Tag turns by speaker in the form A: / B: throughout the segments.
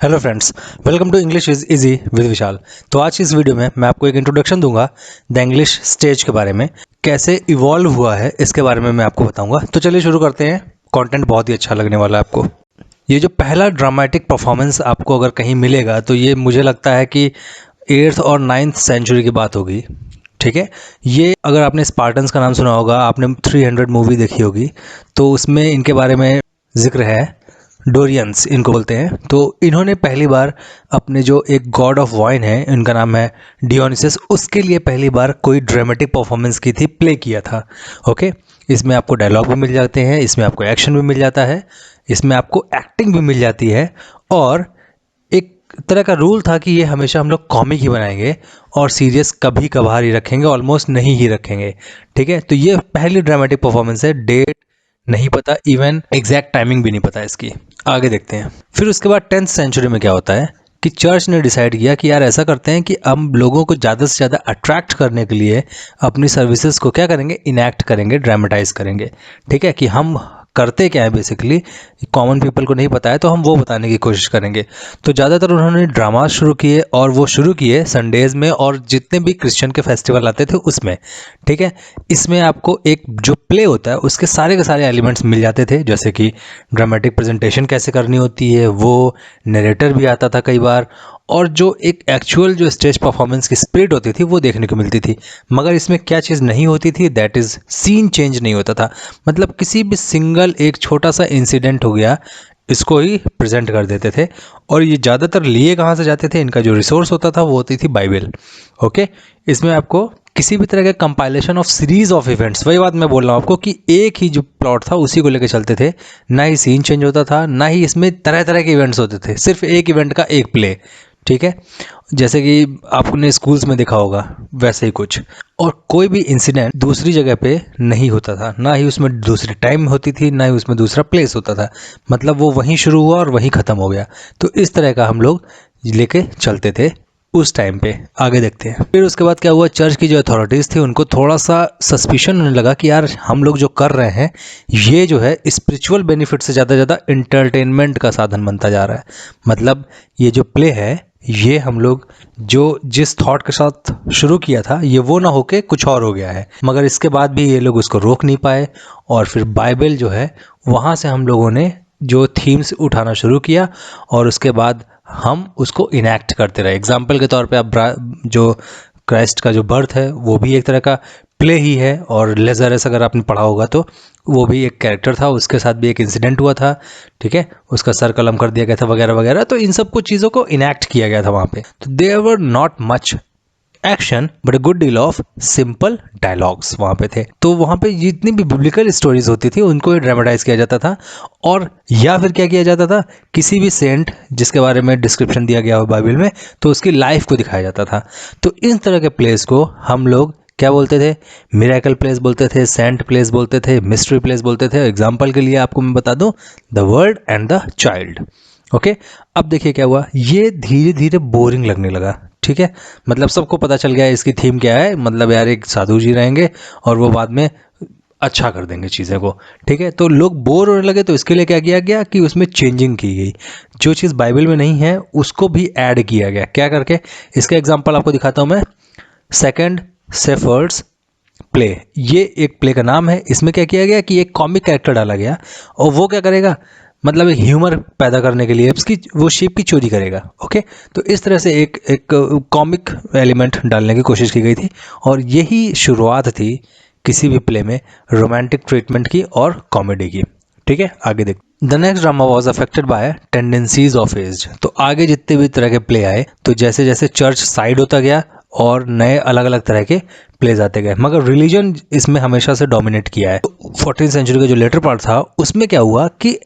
A: Hello friends, welcome to English is easy with Vishal. तो आज की इस वीडियो में मैं आपको एक इंट्रोडक्शन दूंगा द इंग्लिश स्टेज के बारे में, कैसे इवॉल्व हुआ है इसके बारे में मैं आपको बताऊंगा। तो चलिए शुरू करते हैं। कंटेंट बहुत ही अच्छा लगने वाला है आपको। ये जो पहला ड्रामेटिक परफॉर्मेंस आपको अगर कहीं मिलेगा तो ये मुझे लगता है कि 8th और 9th सेंचुरी की बात होगी। ठीक है, ये अगर आपने स्पार्टन्स का नाम सुना होगा, आपने 300 मूवी देखी होगी, तो उसमें इनके बारे में जिक्र है। डोरियंस इनको बोलते हैं। तो इन्होंने पहली बार अपने जो एक गॉड ऑफ वाइन है, इनका नाम है डियोनिसस, उसके लिए पहली बार कोई ड्रामेटिक परफॉर्मेंस की थी, प्ले किया था। ओके, इसमें आपको डायलॉग भी मिल जाते हैं, इसमें आपको एक्शन भी मिल जाता है, इसमें आपको एक्टिंग भी मिल जाती है, और एक तरह का रूल था कि ये हमेशा हम लोग कॉमिक ही बनाएंगे और सीरियस कभी कभार ही रखेंगे, ऑलमोस्ट नहीं ही रखेंगे। ठीक है, तो ये पहली ड्रामेटिक परफॉर्मेंस है। डेट नहीं पता, इवन एग्जैक्ट टाइमिंग भी नहीं पता इसकी। आगे देखते हैं। फिर उसके बाद 10th सेंचुरी में क्या होता है कि चर्च ने डिसाइड किया कि यार ऐसा करते हैं कि हम लोगों को ज़्यादा से ज़्यादा अट्रैक्ट करने के लिए अपनी सर्विसेज को क्या करेंगे, इनैक्ट करेंगे, ड्रामेटाइज करेंगे। ठीक है, कि हम करते क्या है, बेसिकली कॉमन पीपल को नहीं पता है तो हम वो बताने की कोशिश करेंगे। तो ज़्यादातर उन्होंने ड्रामा शुरू किए, और वो शुरू किए संडेज़ में और जितने भी क्रिश्चियन के फेस्टिवल आते थे उसमें। ठीक है, इसमें आपको एक जो प्ले होता है उसके सारे के सारे एलिमेंट्स मिल जाते थे, जैसे कि ड्रामेटिक प्रेजेंटेशन कैसे करनी होती है, वो नरेटर भी आता था कई बार, और जो एक एक्चुअल जो स्टेज परफॉर्मेंस की स्पिरिट होती थी वो देखने को मिलती थी। मगर इसमें क्या चीज़ नहीं होती थी, दैट इज़ सीन चेंज नहीं होता था। मतलब किसी भी सिंगल एक छोटा सा इंसिडेंट हो गया, इसको ही प्रेजेंट कर देते थे। और ये ज़्यादातर लिए कहाँ से जाते थे, इनका जो रिसोर्स होता था वो होती थी बाइबल। ओके, इसमें आपको किसी भी तरह का compilation of series of events, वही बात मैं बोल रहा हूँ आपको कि एक ही जो प्लॉट था उसी को लेकर चलते थे। ना ही सीन चेंज होता था, ना ही इसमें तरह तरह के इवेंट्स होते थे, सिर्फ एक इवेंट का एक प्ले। ठीक है, जैसे कि आपने स्कूल्स में देखा होगा वैसे ही कुछ। और कोई भी इंसिडेंट दूसरी जगह पे नहीं होता था, ना ही उसमें दूसरी टाइम होती थी, ना ही उसमें दूसरा प्लेस होता था। मतलब वो वहीं शुरू हुआ और वहीं ख़त्म हो गया। तो इस तरह का हम लोग लेके चलते थे उस टाइम पे। आगे देखते हैं। फिर उसके बाद क्या हुआ, चर्च की जो अथॉरिटीज़ थी उनको थोड़ा सा सस्पिशन होने लगा कि यार हम लोग जो कर रहे हैं ये जो है स्पिरिचुअल बेनिफिट से ज़्यादा इंटरटेनमेंट का साधन बनता जा रहा है। मतलब ये जो प्ले है, ये हम लोग जो जिस थॉट के साथ शुरू किया था ये वो ना होके कुछ और हो गया है। मगर इसके बाद भी ये लोग उसको रोक नहीं पाए, और फिर बाइबल जो है वहाँ से हम लोगों ने जो थीम्स उठाना शुरू किया, और उसके बाद हम उसको इनैक्ट करते रहे। एग्जाम्पल के तौर पे अब जो क्राइस्ट का जो बर्थ है वो भी एक तरह का प्ले ही है, और लेज़रस अगर आपने पढ़ा होगा तो वो भी एक कैरेक्टर था, उसके साथ भी एक इंसिडेंट हुआ था। ठीक है, उसका सर कलम कर दिया गया था वगैरह वगैरह। तो इन सब कुछ चीज़ों को इनैक्ट किया गया था वहाँ पे। तो there were not much action but a good deal of simple dialogues वहाँ पे थे। तो वहाँ पे जितनी भी बिब्लिकल स्टोरीज होती थी उनको ड्रामेटाइज किया जाता था। और या फिर क्या किया जाता था, किसी भी सेंट जिसके बारे में डिस्क्रिप्शन दिया गया हो बाइबल में, तो उसकी लाइफ को दिखाया जाता था। तो इन तरह के प्लेस को हम लोग क्या बोलते थे, मिरेकल प्लेस बोलते थे, सेंट प्लेस बोलते थे, मिस्ट्री प्लेस बोलते थे। एग्जाम्पल के लिए आपको मैं बता दूं, the word and the child. Okay, अब देखिए क्या हुआ, ये धीरे धीरे बोरिंग लगने लगा। ठीक है, मतलब सबको पता चल गया इसकी थीम क्या है। मतलब यार एक साधु जी रहेंगे और वो बाद में अच्छा कर देंगे चीज़ें को। ठीक है, तो लोग बोर होने लगे, तो इसके लिए क्या किया गया कि उसमें चेंजिंग की गई। जो चीज़ बाइबल में नहीं है उसको भी ऐड किया गया। क्या करके, इसका एग्जांपल आपको दिखाता हूँ मैं। सेकंड शेफर्ड्स प्ले, ये एक प्ले का नाम है। इसमें क्या किया गया कि एक कॉमिक कैरेक्टर डाला गया, और वो क्या करेगा, मतलब एक ह्यूमर पैदा करने के लिए उसकी वो शेप की चोरी करेगा। ओके, तो इस तरह से एक एक कॉमिक एलिमेंट डालने की कोशिश की गई थी, और यही शुरुआत थी किसी भी प्ले में रोमांटिक ट्रीटमेंट की और कॉमेडी की। ठीक है, आगे देख। The next drama was affected by tendencies of age. तो आगे जितने भी तरह के प्ले आए, तो जैसे जैसे चर्च साइड होता गया और नए अलग अलग तरह के प्लेज आते गए, मगर रिलीजन इसमें हमेशा से डोमिनेट किया है। 14th सेंचुरी का जो लेटर पार्ट था उसमें क्या हुआ कि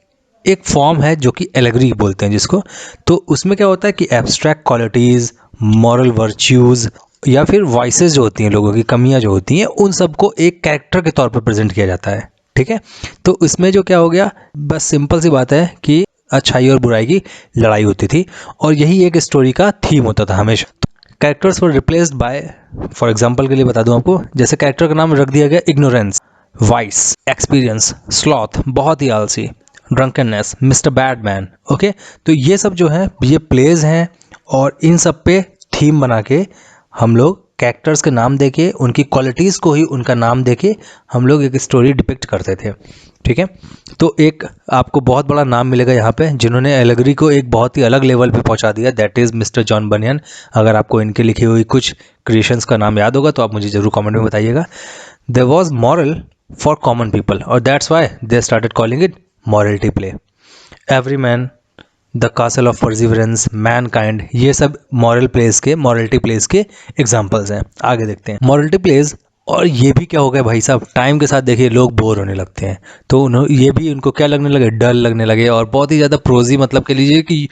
A: एक फॉर्म है जो कि एलेगरी बोलते हैं जिसको। तो उसमें क्या होता है कि एब्स्ट्रैक्ट क्वालिटीज़, मॉरल वर्च्यूज़, या फिर वॉइसेस जो होती हैं, लोगों की कमियां जो होती हैं, उन सबको एक कैरेक्टर के तौर पर प्रेजेंट किया जाता है। ठीक है, तो इसमें जो क्या हो गया, बस सिंपल सी बात है कि अच्छाई और बुराई की लड़ाई होती थी, और यही एक स्टोरी का थीम होता था हमेशा। Characters were replaced by, for example के लिए बता दूं आपको, जैसे कैरेक्टर का नाम रख दिया गया इग्नोरेंस, वाइस, एक्सपीरियंस, स्लॉथ बहुत ही आलसी, ड्रंकननेस, मिस्टर बैडमैन। ओके, तो ये सब जो है ये प्लेज हैं और इन सब पे थीम बना के हम लोग कैरेक्टर्स के नाम देके उनकी क्वालिटीज़ को ही उनका नाम देके हम लोग एक स्टोरी डिपिक्ट करते थे। ठीक है, तो एक आपको बहुत बड़ा नाम मिलेगा यहाँ पे जिन्होंने एलेगरी को एक बहुत ही अलग लेवल पे पहुँचा दिया, दैट इज़ मिस्टर जॉन बनियन। अगर आपको इनके लिखी हुई कुछ क्रिएशंस का नाम याद होगा तो आप मुझे ज़रूर कमेंट में बताइएगा। There was moral for common people और that's why they started calling it morality play. Everyman, the castle of perseverance, mankind, ये सब मॉरल प्लेस के, मॉरलिटी प्लेस के एग्जाम्पल्स हैं। आगे देखते हैं मॉरलिटी प्लेस। और ये भी क्या हो गया भाई साहब, टाइम के साथ देखिए लोग बोर होने लगते हैं, तो ये भी उनको क्या लगने लगे, डल लगने लगे और बहुत ही ज़्यादा प्रोजी, मतलब कह लीजिए कि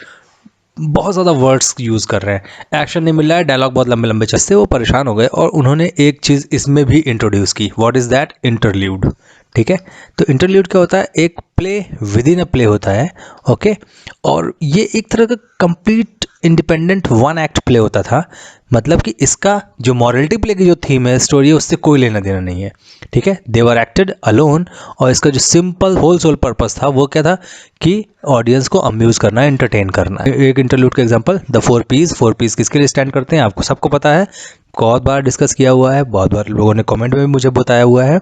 A: बहुत ज़्यादा वर्ड्स यूज़ कर रहे हैं, एक्शन नहीं मिल रहा है, डायलॉग बहुत लंबे लंबे चलते, वो परेशान हो गए और उन्होंने एक चीज़ इसमें भी इंट्रोड्यूस की। What is that? इंटरल्यूड। ठीक है, तो इंटरल्यूड क्या होता है? एक play with in a play होता है। ओके, और ये एक तरह का complete independent one act play होता था, मतलब कि इसका जो मॉरलिटी प्ले की जो थीम है, स्टोरी है, उससे कोई लेना देना नहीं है। ठीक है, दे वर एक्टेड अलोन और इसका जो सिंपल होल सोल पर्पस था वो क्या था कि ऑडियंस को अम्यूज़ करना, एंटरटेन करना। एक इंटरल्यूड का एग्जांपल, द 4 पीस। 4 पीस किसके लिए स्टैंड करते हैं आपको सबको पता है, बहुत बार डिस्कस किया हुआ है, बहुत बार लोगों ने कमेंट में भी मुझे बताया हुआ है।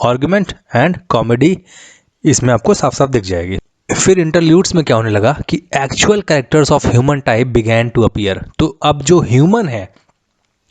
A: आर्गुमेंट एंड कॉमेडी इसमें आपको साफ साफ दिख जाएगी। फिर इंटरल्यूड्स में क्या होने लगा कि actual characters of human type began to appear. तो अब जो ह्यूमन है,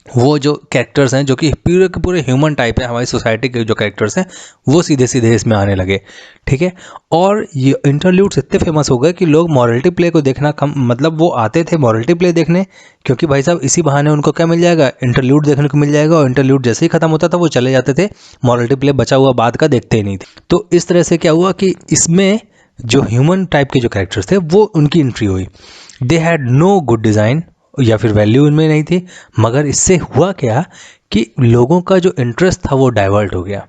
A: वो जो कैरेक्टर्स हैं जो कि पूरे के पूरे ह्यूमन टाइप है, हमारी सोसाइटी के जो कैरेक्टर्स हैं वो सीधे सीधे इसमें आने लगे। ठीक है, और ये इंटरल्यूड्स इतने फेमस हो गए कि लोग मॉरलिटी प्ले को देखना कम, मतलब वो आते थे मॉरलिटी प्ले देखने, क्योंकि भाई साहब इसी बहाने उनको क्या मिल जाएगा, इंटरल्यूड देखने को मिल जाएगा, और इंटरल्यूड जैसे ही खत्म होता था वो चले जाते थे, मॉरलिटी प्ले बचा हुआ बाद का देखते ही नहीं थे। तो इस तरह से क्या हुआ कि इसमें जो ह्यूमन टाइप के जो कैरेक्टर्स थे वो उनकी एंट्री हुई। They had no good design या फिर वैल्यू उनमें नहीं थी, मगर इससे हुआ क्या कि लोगों का जो इंटरेस्ट था वो डाइवर्ट हो गया।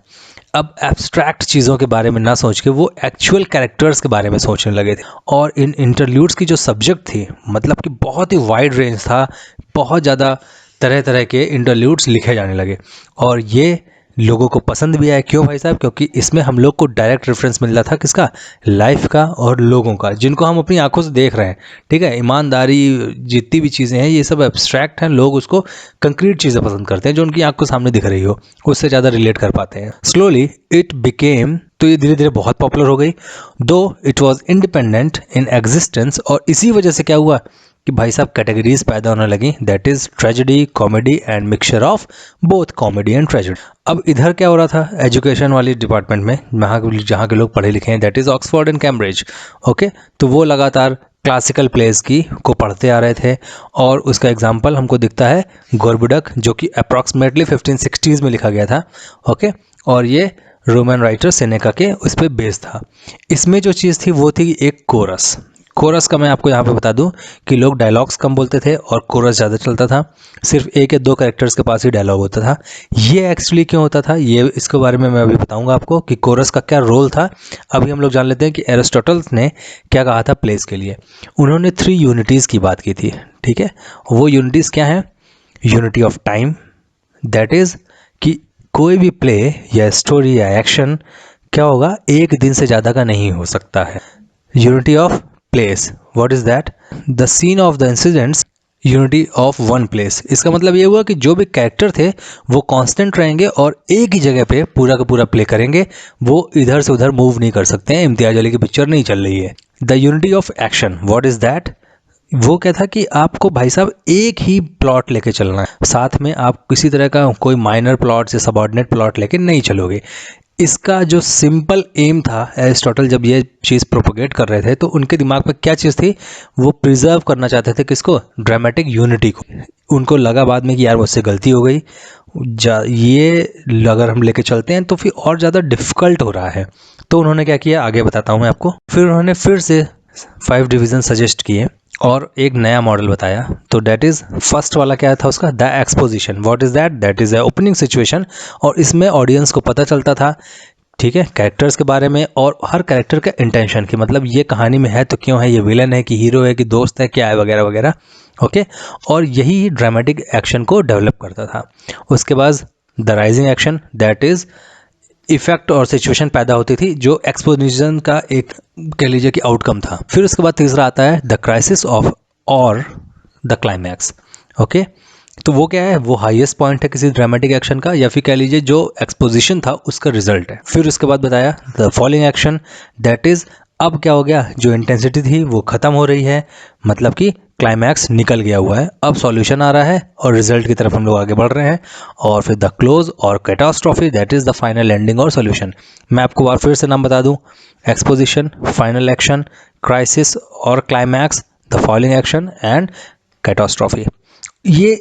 A: अब एब्स्ट्रैक्ट चीज़ों के बारे में ना सोच के वो एक्चुअल कैरेक्टर्स के बारे में सोचने लगे थे। और इन इंटरल्यूड्स की जो सब्जेक्ट थी, मतलब कि बहुत ही वाइड रेंज था, बहुत ज़्यादा तरह तरह के इंटरल्यूड्स लिखे जाने लगे और ये लोगों को पसंद भी आया। क्यों भाई साहब? क्योंकि इसमें हम लोग को डायरेक्ट रेफरेंस मिल रहा था किसका, लाइफ का और लोगों का, जिनको हम अपनी आंखों से देख रहे हैं। ठीक है, ईमानदारी, जितनी भी चीज़ें हैं ये सब एब्स्ट्रैक्ट हैं, लोग उसको कंक्रीट चीज़ें पसंद करते हैं जो उनकी आंख को सामने दिख रही हो, उससे ज़्यादा रिलेट कर पाते हैं। स्लोली इट बिकेम, तो ये धीरे धीरे बहुत पॉपुलर हो गई, दो it was independent in existence. और इसी वजह से क्या हुआ कि भाई साहब कैटेगरीज पैदा होने लगी, that is tragedy, comedy and mixture of both comedy and tragedy. अब इधर क्या हो रहा था, एजुकेशन वाली डिपार्टमेंट में जहाँ के लोग पढ़े लिखे हैं, that is Oxford and Cambridge. Okay, तो वो लगातार क्लासिकल प्लेस की को पढ़ते आ रहे थे और उसका एग्जाम्पल हमको दिखता है गोरबुडक, जो कि अप्रॉक्सीमेटली 1560s में लिखा गया था। ओके, और ये रोमन राइटर सेनेका के उस पर बेस था। इसमें जो चीज़ थी वो थी एक कोरस। कोरस का मैं आपको यहाँ पे बता दूं कि लोग डायलॉग्स कम बोलते थे और कोरस ज़्यादा चलता था, सिर्फ एक या दो कैरेक्टर्स के पास ही डायलॉग होता था। ये एक्चुअली क्यों होता था, ये इसके बारे में मैं अभी बताऊंगा आपको कि कोरस का क्या रोल था। अभी हम लोग जान लेते हैं कि एरिस्टोटल ने क्या कहा था प्लेस के लिए। उन्होंने 3 यूनिटीज़ की बात की थी। ठीक है, वो यूनिटीज़ क्या हैं? Unity of time, that is कि कोई भी प्ले या स्टोरी या एक्शन क्या होगा, एक दिन से ज़्यादा का नहीं हो सकता है। Unity of place, what is that? The scene of the incidents, unity of one place. इसका मतलब ये हुआ कि जो भी कैरेक्टर थे वो कांस्टेंट रहेंगे और एक ही जगह पे पूरा का पूरा प्ले करेंगे, वो इधर से उधर मूव नहीं कर सकते हैं। इम्तियाज अली की पिक्चर नहीं चल रही है। The unity of action, what is that? वो क्या था कि आपको भाई साहब एक ही प्लॉट लेके चलना है, साथ में आप किसी तरह का कोई माइनर प्लॉट से सबऑर्डिनेट प्लॉट लेके नहीं चलोगे। इसका जो सिंपल एम था, एरिस्टोटल जब ये चीज़ प्रोपोगेट कर रहे थे तो उनके दिमाग में क्या चीज़ थी, वो प्रिजर्व करना चाहते थे किसको, ड्रामेटिक यूनिटी को। उनको लगा बाद में कि यार मुझसे गलती हो गई, ये अगर हम लेके चलते हैं तो फिर और ज़्यादा डिफ़िकल्ट हो रहा है। तो उन्होंने क्या किया, आगे बताता हूँ मैं आपको। फिर उन्होंने फिर से 5 डिवीज़न सजेस्ट किए और एक नया मॉडल बताया। तो दैट इज़ फर्स्ट वाला क्या था उसका, the exposition. What is that? That is a opening situation. और इसमें ऑडियंस को पता चलता था, ठीक है, कैरेक्टर्स के बारे में और हर कैरेक्टर का इंटेंशन की, मतलब ये कहानी में है तो क्यों है, ये विलन है कि हीरो है कि दोस्त है, क्या है, वगैरह वगैरह। ओके, और यही ड्रामेटिक एक्शन को डेवलप करता था। उसके बाद the rising action, that is effect और सिचुएशन पैदा होती थी जो एक्सपोजिशन का एक कह लीजिए कि आउटकम था। फिर उसके बाद तीसरा आता है द क्राइसिस ऑफ और द क्लाइमैक्स। ओके, तो वो क्या है, वो हाईएस्ट पॉइंट है किसी ड्रामेटिक एक्शन का, या फिर कह लीजिए जो एक्सपोजिशन था उसका रिजल्ट है। फिर उसके बाद बताया the following action, that is अब क्या हो गया, जो इंटेंसिटी थी वो खत्म हो रही है, मतलब कि क्लाइमैक्स निकल गया हुआ है, अब सॉल्यूशन आ रहा है और रिजल्ट की तरफ हम लोग आगे बढ़ रहे हैं। और फिर द क्लोज और catastrophe, that is the final ending और सॉल्यूशन। मैं आपको बार फिर से नाम बता दूं, एक्सपोजिशन, फाइनल एक्शन, क्राइसिस और climax, the following action and catastrophe. ये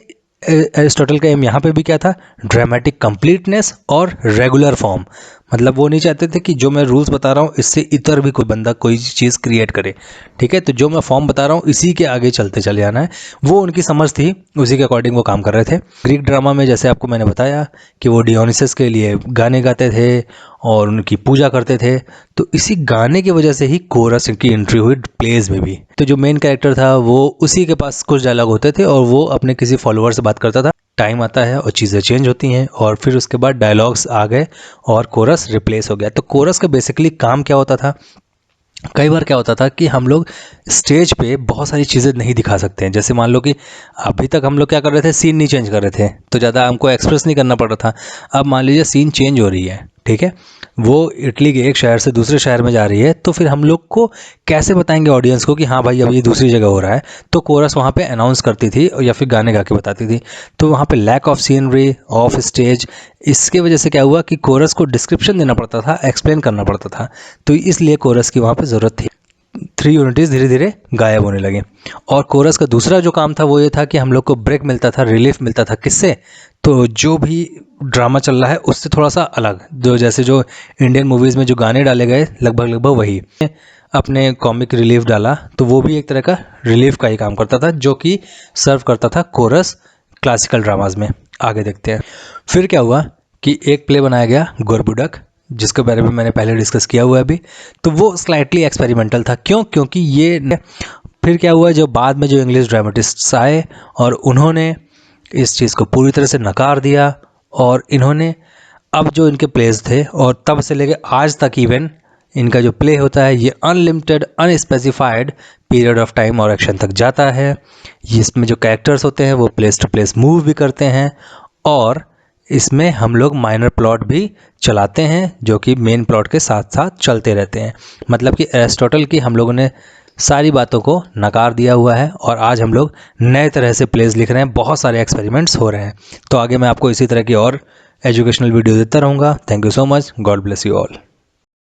A: एरिस्टोटल का एम यहाँ पे भी क्या था, ड्रामेटिक कंप्लीटनेस और रेगुलर फॉर्म। मतलब वो नहीं चाहते थे कि जो मैं रूल्स बता रहा हूँ इससे इतर भी कोई बंदा कोई चीज़ क्रिएट करे, ठीक है। तो जो मैं फॉर्म बता रहा हूँ इसी के आगे चलते चले जाना है, वो उनकी समझ थी, उसी के अकॉर्डिंग वो काम कर रहे थे। ग्रीक ड्रामा में जैसे आपको मैंने बताया कि वो डियोनिसस के लिए गाने गाते थे और उनकी पूजा करते थे, तो इसी गाने की वजह से ही कोरस की एंट्री हुई प्लेज में भी। तो जो मेन कैरेक्टर था वो उसी के पास कुछ डायलॉग होते थे और वो अपने किसी फॉलोअर से बात करता था। टाइम आता है और चीज़ें चेंज होती हैं और फिर उसके बाद डायलॉग्स आ गए और कोरस रिप्लेस हो गया। तो कोरस का बेसिकली काम क्या होता था, कई बार क्या होता था कि हम लोग स्टेज पे बहुत सारी चीज़ें नहीं दिखा सकते हैं। जैसे मान लो कि अभी तक हम लोग क्या कर रहे थे, सीन नहीं चेंज कर रहे थे तो ज़्यादा हमको एक्सप्रेस नहीं करना पड़ रहा था। अब मान लीजिए सीन चेंज हो रही है, ठीक है, वो इटली के एक शहर से दूसरे शहर में जा रही है, तो फिर हम लोग को कैसे बताएंगे ऑडियंस को कि हाँ भाई अब ये दूसरी जगह हो रहा है। तो कोरस वहाँ पे अनाउंस करती थी या फिर गाने गा के बताती थी। तो वहाँ पे lack of scenery, of stage, इसके वजह से क्या हुआ कि कोरस को डिस्क्रिप्शन देना पड़ता था, एक्सप्लेन करना पड़ता था, तो इसलिए कोरस की वहाँ पे ज़रूरत थी। 3 यूनिटीज़ धीरे धीरे गायब होने लगे। और कोरस का दूसरा जो काम था वो ये था कि हम लोग को ब्रेक मिलता था, रिलीफ मिलता था, किससे, तो जो भी ड्रामा चल रहा है उससे थोड़ा सा अलग, जो जैसे जो इंडियन मूवीज़ में जो गाने डाले गए लगभग वही अपने कॉमिक रिलीफ डाला, तो वो भी एक तरह का रिलीफ का ही काम करता था जो कि सर्व करता था कोरस क्लासिकल ड्रामाज में। आगे देखते हैं। फिर क्या हुआ कि एक प्ले बनाया गया गोरबुडक, जिसके बारे में मैंने पहले डिस्कस किया हुआ है अभी। तो वो स्लाइटली एक्सपेरिमेंटल था, क्यों, क्योंकि ये फिर क्या हुआ, जो बाद में जो इंग्लिश ड्रामेटिस्ट्स आए और उन्होंने इस चीज़ को पूरी तरह से नकार दिया और इन्होंने अब जो इनके प्लेस थे और तब से लेके आज तक इवन इनका जो प्ले होता है ये unlimited unspecified period of time और एक्शन तक जाता है। इसमें जो कैरेक्टर्स होते हैं वो प्लेस टू प्लेस मूव भी करते हैं और इसमें हम लोग माइनर प्लॉट भी चलाते हैं जो कि मेन प्लॉट के साथ साथ चलते रहते हैं। मतलब कि एरिस्टोटल की हम लोगों ने सारी बातों को नकार दिया हुआ है और आज हम लोग नए तरह से प्लेस लिख रहे हैं, बहुत सारे एक्सपेरिमेंट्स हो रहे हैं। तो आगे मैं आपको इसी तरह की और एजुकेशनल वीडियो देता रहूँगा। Thank you so much, God bless you all.